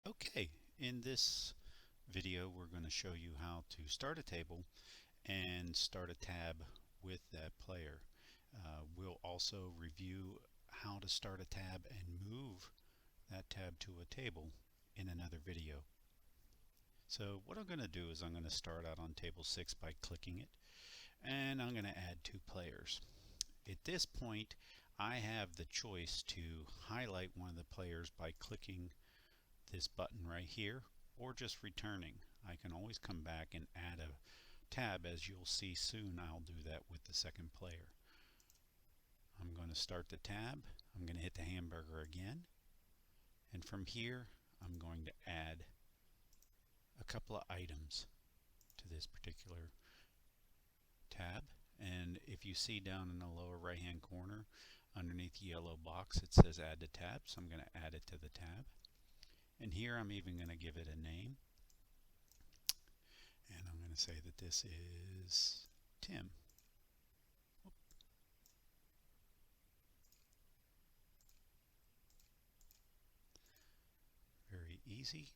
Okay, in this video we're going to show you how to start a table and start a tab with that player. We'll also review how to start a tab and move that tab to a table in another video. So what I'm going to do is I'm going to start out on table 6 by clicking it, and I'm going to add 2 players. At this point I have the choice to highlight one of the players by clicking this button right here, or just returning. I can always come back and add a tab. As you'll see soon, I'll do that with the second player. I'm going to start the tab. I'm going to hit the hamburger again, and from here I'm going to add a couple of items to this particular tab. And if you see down in the lower right hand corner underneath the yellow box, it says add to tab, so I'm going to add it to the tab. And here I'm even going to give it a name, and I'm going to say that this is Tim. Very easy.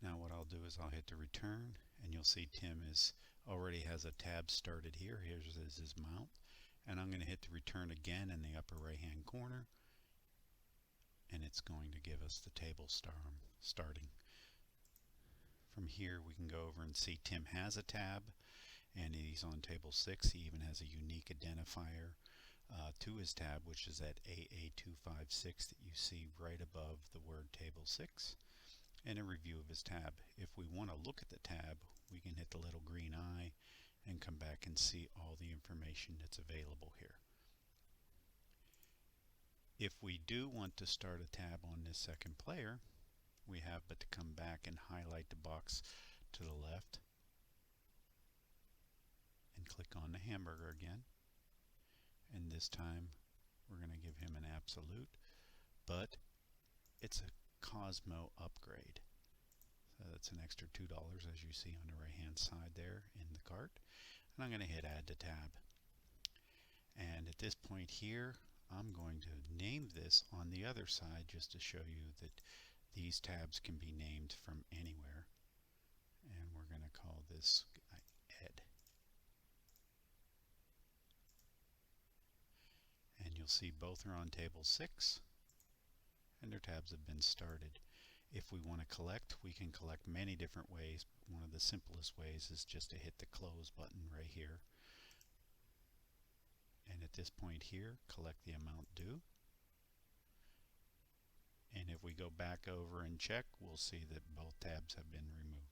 Now what I'll do is I'll hit the return, and you'll see Tim already has a tab started here. Here's his mount, and I'm going to hit the return again in the upper right hand corner, and it's going to give us the table starting. From here we can go over and see Tim has a tab, and he's on table 6. He even has a unique identifier to his tab, which is that AA256 that you see right above the word table 6, and a review of his tab. If we want to look at the tab, we can hit the little green eye and come back and see all the information that's available here. If we do want to start a tab on this second player, we have but to come back and highlight the box to the left and click on the hamburger again, and this time we're going to give him an absolute, but it's a Cosmo upgrade, so that's an extra $2 as you see on the right hand side there in the cart. And I'm going to hit add to tab, and at this point here I'm going to name this on the other side just to show you that these tabs can be named from anywhere, and we're going to call this Ed. And you'll see both are on table 6 and their tabs have been started. If we want to collect, we can collect many different ways. One of the simplest ways is just to hit the close button right here, and at this point here collect the amount due. And if we go back over and check, we'll see that both tabs have been removed.